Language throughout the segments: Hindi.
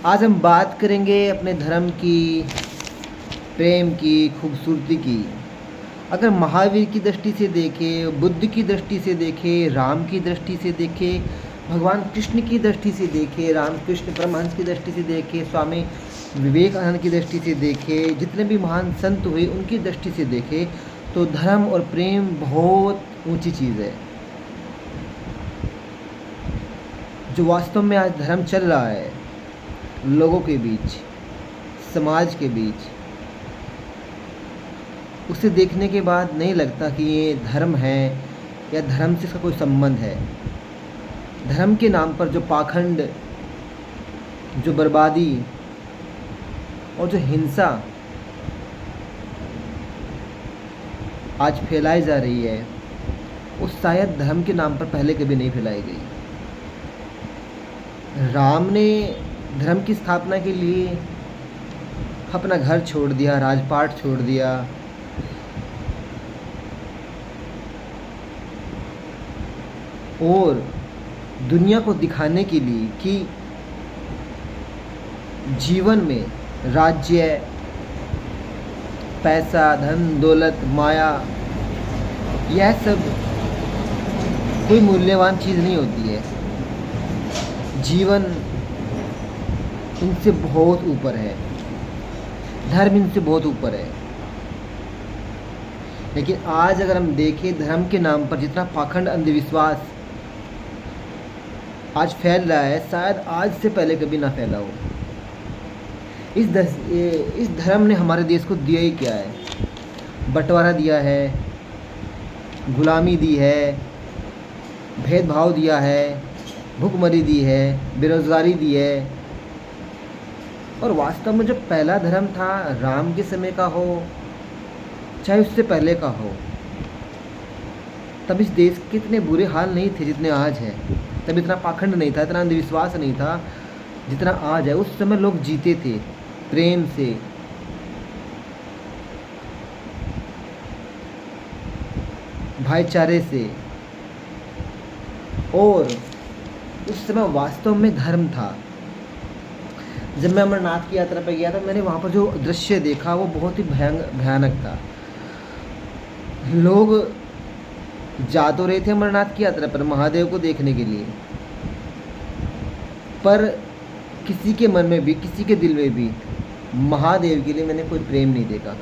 आज हम बात करेंगे अपने धर्म की, प्रेम की, खूबसूरती की। अगर महावीर की दृष्टि से देखें, बुद्ध की दृष्टि से देखें, राम की दृष्टि से देखें, भगवान कृष्ण की दृष्टि से देखें, रामकृष्ण परमहंस की दृष्टि से देखें, स्वामी विवेकानंद की दृष्टि से देखें, जितने भी महान संत हुए उनकी दृष्टि से देखें, तो धर्म और प्रेम बहुत ऊंची चीज़ है। जो वास्तव में आज धर्म चल रहा है लोगों के बीच, समाज के बीच, उसे देखने के बाद नहीं लगता कि ये धर्म है या धर्म से इसका कोई संबंध है। धर्म के नाम पर जो पाखंड, जो बर्बादी और जो हिंसा आज फैलाई जा रही है, वो शायद धर्म के नाम पर पहले कभी नहीं फैलाई गई। राम ने धर्म की स्थापना के लिए अपना घर छोड़ दिया, राजपाट छोड़ दिया, और दुनिया को दिखाने के लिए कि जीवन में राज्य, पैसा, धन दौलत, माया, यह सब कोई मूल्यवान चीज़ नहीं होती है। जीवन इनसे बहुत ऊपर है, धर्म इनसे बहुत ऊपर है। लेकिन आज अगर हम देखें, धर्म के नाम पर जितना पाखंड, अंधविश्वास आज फैल रहा है, शायद आज से पहले कभी ना फैला हो। इस धर्म ने हमारे देश को दिया ही क्या है? बंटवारा दिया है, गुलामी दी है, भेदभाव दिया है, भूखमरी दी है, बेरोज़गारी दी है। और वास्तव में जो पहला धर्म था, राम के समय का हो चाहे उससे पहले का हो, तब इस देश के इतने बुरे हाल नहीं थे जितने आज हैं। तब इतना पाखंड नहीं था, इतना अंधविश्वास नहीं था जितना आज है। उस समय लोग जीते थे प्रेम से, भाईचारे से, और उस समय वास्तव में धर्म था। जब मैं अमरनाथ की यात्रा पर गया था, मैंने वहाँ पर जो दृश्य देखा वो बहुत ही भयानक था। लोग जा तो रहे थे अमरनाथ की यात्रा पर महादेव को देखने के लिए, पर किसी के मन में भी, किसी के दिल में भी महादेव के लिए मैंने कोई प्रेम नहीं देखा।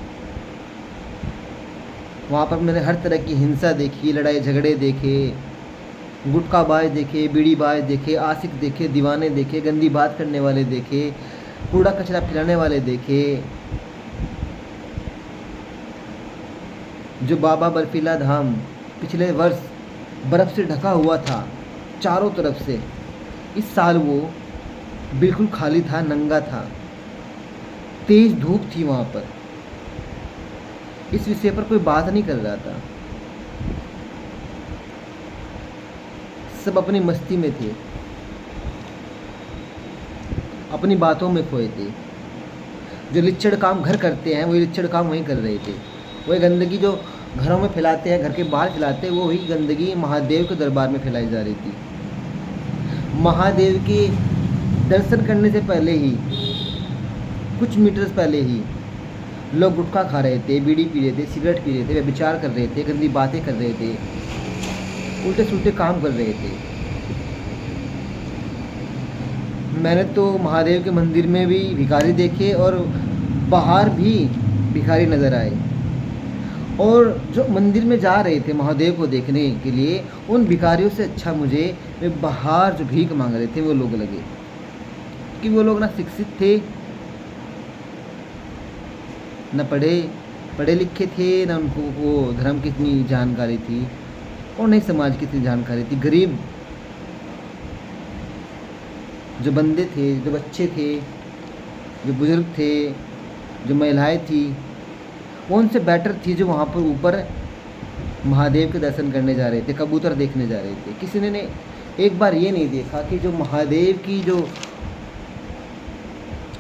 वहाँ पर मैंने हर तरह की हिंसा देखी, लड़ाई झगड़े देखे, गुटखाबाज देखे, बीड़ीबाज देखे, आशिक देखे, दीवाने देखे, गंदी बात करने वाले देखे, कूड़ा कचरा फैलाने वाले देखे। जो बाबा बर्फीला धाम पिछले वर्ष बर्फ़ से ढका हुआ था चारों तरफ से, इस साल वो बिल्कुल खाली था, नंगा था। तेज़ धूप थी वहाँ पर। इस विषय पर कोई बात नहीं कर रहा था, सब अपनी मस्ती में थे, अपनी बातों में खोए थे। जो लिच्चड़ काम घर करते हैं, वही लिच्चड़ काम वहीं कर रहे थे। वही गंदगी जो घरों में फैलाते हैं, घर के बाहर फैलाते हैं, वो वही गंदगी महादेव के दरबार में फैलाई जा रही थी। महादेव के दर्शन करने से पहले ही, कुछ मीटर पहले ही, लोग गुटखा खा रहे थे, बीड़ी पी रहे थे, सिगरेट पी रहे थे, व्यभिचार कर रहे थे, गंदी बातें कर रहे थे, उल्टे सुल्टे काम कर रहे थे। मैंने तो महादेव के मंदिर में भी भिखारी देखे और बाहर भी भिखारी नज़र आए। और जो मंदिर में जा रहे थे महादेव को देखने के लिए, उन भिखारियों से अच्छा मुझे वे बाहर जो भीख मांग रहे थे वो लोग लगे। कि वो लोग ना शिक्षित थे, न पढ़े लिखे थे, न उनको वो धर्म की इतनी जानकारी थी, और नहीं समाज की इतनी जानकारी थी। गरीब जो बंदे थे, जो बच्चे थे, जो बुज़ुर्ग थे, जो महिलाएं थी, वो उनसे बेटर थी जो वहाँ पर ऊपर महादेव के दर्शन करने जा रहे थे, कबूतर देखने जा रहे थे। किसी ने एक बार ये नहीं देखा कि जो महादेव की जो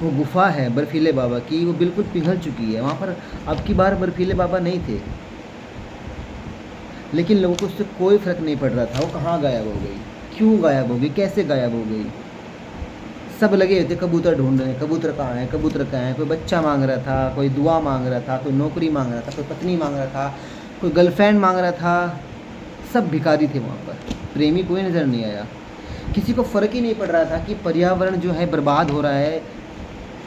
वो गुफा है बर्फीले बाबा की, वो बिल्कुल पिघल चुकी है। वहाँ पर अब की बार बर्फीले बाबा नहीं थे, लेकिन लोगों को उससे कोई फ़र्क नहीं पड़ रहा था। वो कहाँ गायब हो गई, क्यों गायब हो गई, कैसे गायब हो गई, सब लगे हुए थे कबूतर ढूंढ रहे हैं, कबूतर कहाँ है, कबूतर कहाँ है। कोई बच्चा मांग रहा था, कोई दुआ मांग रहा था, कोई नौकरी मांग रहा था, कोई पत्नी मांग रहा था, कोई गर्लफ्रेंड मांग रहा था। सब भिखारी थे वहाँ पर, प्रेमी कोई नज़र नहीं आया। किसी को फ़र्क ही नहीं पड़ रहा था कि पर्यावरण जो है बर्बाद हो रहा है,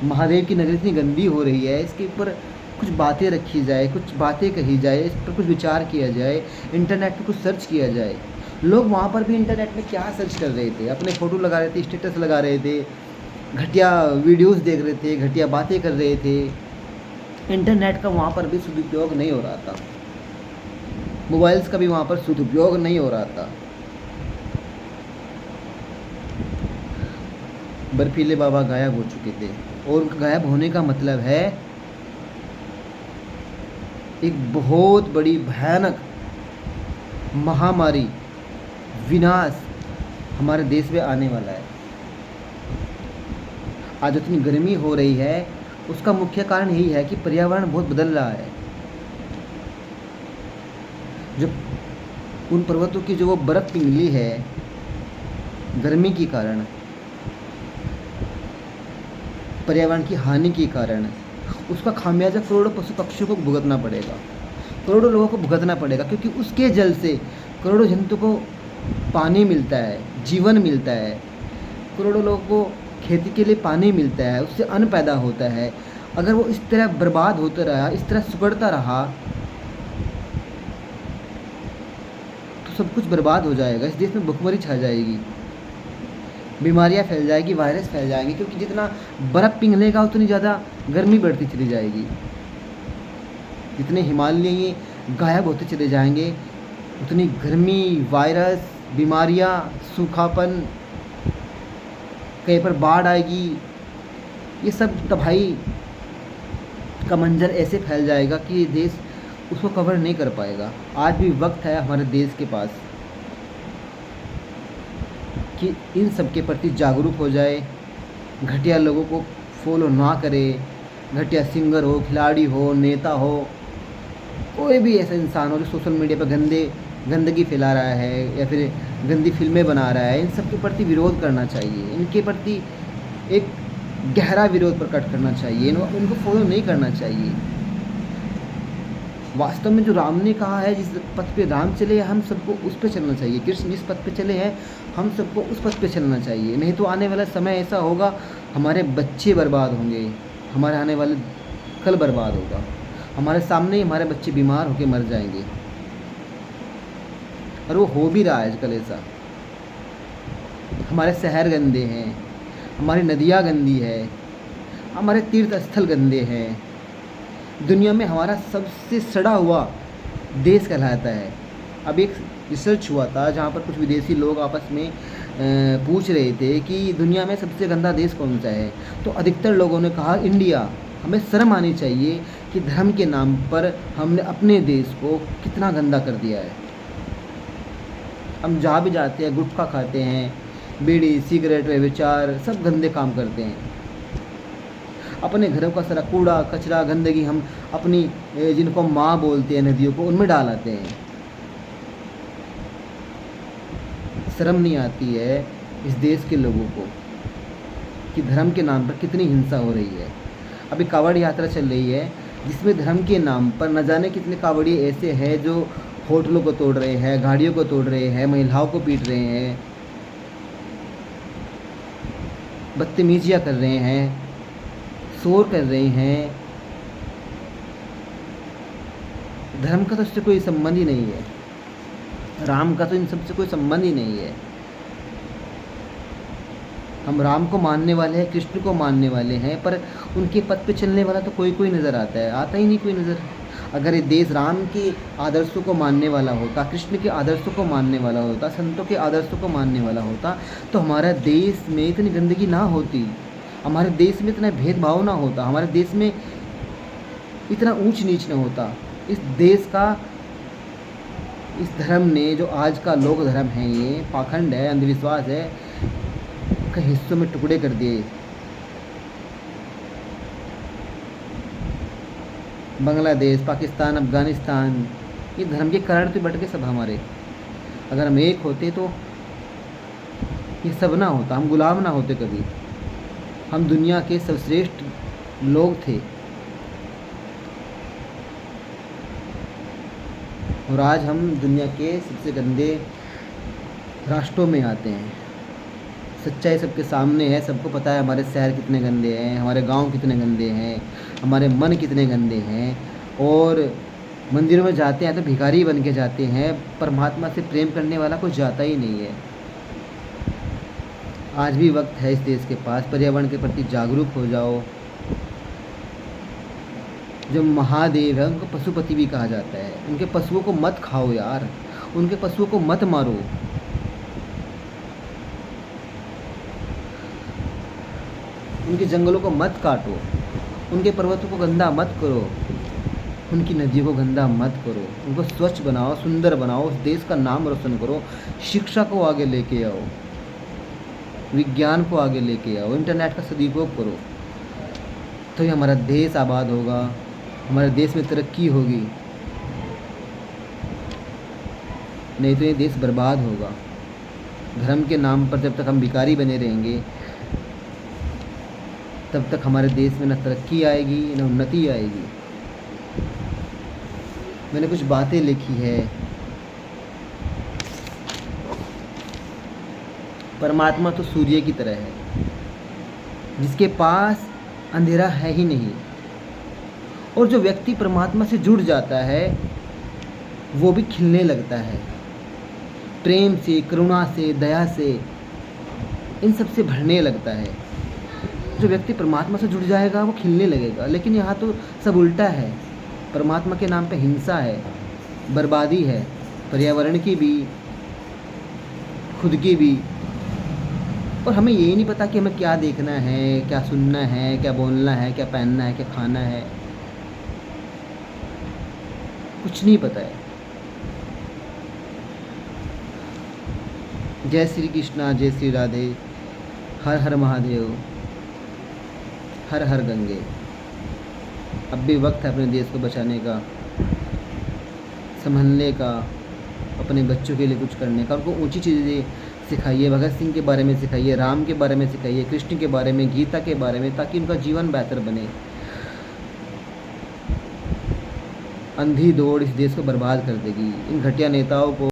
महादेव की नगरी इतनी गंदी हो रही है, इसके ऊपर कुछ बातें रखी जाए, कुछ बातें कही जाए, इस पर कुछ विचार किया जाए, इंटरनेट पर कुछ सर्च किया जाए। लोग वहाँ पर भी इंटरनेट में क्या सर्च कर रहे थे, अपने फ़ोटो लगा रहे थे, स्टेटस लगा रहे थे, घटिया वीडियोस देख रहे थे, घटिया बातें कर रहे थे। इंटरनेट का वहाँ पर भी सदुपयोग नहीं हो रहा था, मोबाइल्स का भी वहाँ पर सदुपयोग नहीं हो रहा था। बर्फीले बाबा गायब हो चुके थे, और उनका गायब होने का मतलब है एक बहुत बड़ी भयानक महामारी, विनाश हमारे देश में आने वाला है। आज इतनी गर्मी हो रही है, उसका मुख्य कारण यही है कि पर्यावरण बहुत बदल रहा है। जो उन पर्वतों की जो वो बर्फ़ पिघली है गर्मी के कारण, पर्यावरण की हानि के कारण, उसका खामियाजा करोड़ों पशु पक्षियों को भुगतना पड़ेगा, करोड़ों लोगों को भुगतना पड़ेगा। क्योंकि उसके जल से करोड़ों जंतु को पानी मिलता है, जीवन मिलता है, करोड़ों लोगों को खेती के लिए पानी मिलता है, उससे अन्न पैदा होता है। अगर वो इस तरह बर्बाद होता रहा, इस तरह सिकुड़ता रहा, तो सब कुछ बर्बाद हो जाएगा। इस देश में भुखमरी छा जाएगी, बीमारियां फैल जाएगी, वायरस फैल जाएंगे। क्योंकि जितना बर्फ़ पिघलेगा उतनी ज़्यादा गर्मी बढ़ती चली जाएगी, जितने हिमालय गायब होते चले जाएंगे उतनी गर्मी, वायरस, बीमारियां, सूखापन, कहीं पर बाढ़ आएगी। ये सब तबाही का मंजर ऐसे फैल जाएगा कि ये देश उसको कवर नहीं कर पाएगा। आज भी वक्त है हमारे देश के पास कि इन सब के प्रति जागरूक हो जाए, घटिया लोगों को फॉलो ना करे। घटिया सिंगर हो, खिलाड़ी हो, नेता हो, कोई भी ऐसा इंसान हो जो सोशल मीडिया पर गंदगी फैला रहा है या फिर गंदी फिल्में बना रहा है, इन सब के प्रति विरोध करना चाहिए। इनके प्रति एक गहरा विरोध प्रकट करना चाहिए, इनको फॉलो नहीं करना चाहिए। वास्तव में जो राम ने कहा है, जिस पथ पे राम चले हम सबको उस पे चलना चाहिए। कृष्ण जिस पथ पे चले हैं हम सबको उस पथ पे चलना चाहिए। नहीं तो आने वाला समय ऐसा होगा, हमारे बच्चे बर्बाद होंगे, हमारे आने वाले कल बर्बाद होगा, हमारे सामने ही हमारे बच्चे बीमार होकर मर जाएंगे। और वो हो भी रहा है आजकल ऐसा। हमारे शहर गंदे हैं, हमारी नदियाँ गंदी है, हमारे तीर्थ स्थल गंदे हैं। दुनिया में हमारा सबसे सड़ा हुआ देश कहलाता है। अब एक रिसर्च हुआ था जहाँ पर कुछ विदेशी लोग आपस में पूछ रहे थे कि दुनिया में सबसे गंदा देश कौन सा है, तो अधिकतर लोगों ने कहा इंडिया। हमें शर्म आनी चाहिए कि धर्म के नाम पर हमने अपने देश को कितना गंदा कर दिया है। हम जहाँ भी जाते हैं गुटखा खाते हैं, बीड़ी, सिगरेट, व्यभिचार, सब गंदे काम करते हैं। अपने घरों का सारा कूड़ा कचरा गंदगी हम अपनी जिनको माँ बोलते हैं नदियों को, उनमें डाल आते हैं। शर्म नहीं आती है इस देश के लोगों को कि धर्म के नाम पर कितनी हिंसा हो रही है। अभी कावड़ यात्रा चल रही है जिसमें धर्म के नाम पर न जाने कितने कावड़ी ऐसे हैं जो होटलों को तोड़ रहे हैं, गाड़ियों को तोड़ रहे हैं, महिलाओं को पीट रहे हैं, बदतमीजियाँ कर रहे हैं, शोर कर रहे हैं। धर्म का तो इससे कोई संबंध ही नहीं है, राम का तो इन सबसे कोई संबंध ही नहीं है। हम राम को मानने वाले हैं, कृष्ण को मानने वाले हैं, पर उनके पथ पे चलने वाला तो कोई नज़र आता है, आता ही नहीं कोई नज़र। अगर ये देश राम के आदर्शों को मानने वाला होता, कृष्ण के आदर्शों को मानने वाला होता, संतों के आदर्शों को मानने वाला होता, तो हमारे देश में इतनी गंदगी ना होती, हमारे देश में इतना भेदभाव ना होता, हमारे देश में इतना ऊंच नीच ना होता। इस देश का, इस धर्म ने, जो आज का लोक धर्म है, ये पाखंड है, अंधविश्वास है, कई हिस्सों में टुकड़े कर दिए। बांग्लादेश, पाकिस्तान, अफ़गानिस्तान, ये धर्म के कारण तो बट गए सब हमारे। अगर हम एक होते तो ये सब ना होता, हम गुलाम ना होते कभी। हम दुनिया के सर्वश्रेष्ठ लोग थे और आज हम दुनिया के सबसे गंदे राष्ट्रों में आते हैं। सच्चाई सबके सामने है, सबको पता है हमारे शहर कितने गंदे हैं, हमारे गांव कितने गंदे हैं, हमारे मन कितने गंदे हैं। और मंदिरों में जाते हैं तो भिखारी बन के जाते हैं, परमात्मा से प्रेम करने वाला कोई जाता ही नहीं है। आज भी वक्त है इस देश के पास, पर्यावरण के प्रति जागरूक हो जाओ। जो महादेव है उनको पशुपति भी कहा जाता है, उनके पशुओं को मत खाओ यार, उनके पशुओं को मत मारो। उनके जंगलों को मत काटो, उनके पर्वतों को गंदा मत करो, उनकी नदियों को गंदा मत करो। उनको स्वच्छ बनाओ, सुंदर बनाओ, उस देश का नाम रोशन करो। शिक्षा को आगे लेके आओ, विज्ञान को आगे लेके आओ, इंटरनेट का सदुपयोग करो, तो ही हमारा देश आबाद होगा, हमारे देश में तरक्की होगी। नहीं तो ये देश बर्बाद होगा। धर्म के नाम पर जब तक हम भिखारी बने रहेंगे तब तक हमारे देश में न तरक्की आएगी न उन्नति आएगी। मैंने कुछ बातें लिखी है। परमात्मा तो सूर्य की तरह है जिसके पास अंधेरा है ही नहीं, और जो व्यक्ति परमात्मा से जुड़ जाता है वो भी खिलने लगता है, प्रेम से, करुणा से, दया से, इन सब से भरने लगता है। जो व्यक्ति परमात्मा से जुड़ जाएगा वो खिलने लगेगा। लेकिन यहाँ तो सब उल्टा है, परमात्मा के नाम पे हिंसा है, बर्बादी है, पर्यावरण की भी, खुद की भी। और हमें यही नहीं पता कि हमें क्या देखना है, क्या सुनना है, क्या बोलना है, क्या पहनना है, क्या खाना है, कुछ नहीं पता है। जय श्री कृष्णा, जय श्री राधे, हर हर महादेव, हर हर गंगे। अब भी वक्त है अपने देश को बचाने का, संभलने का, अपने बच्चों के लिए कुछ करने का। उनको ऊंची चीज़ें सिखाइए, भगत सिंह के बारे में सिखाइए, राम के बारे में सिखाइए, कृष्ण के बारे में, गीता के बारे में, ताकि उनका जीवन बेहतर बने। अंधी दौड़ इस देश को बर्बाद कर देगी। इन घटिया नेताओं को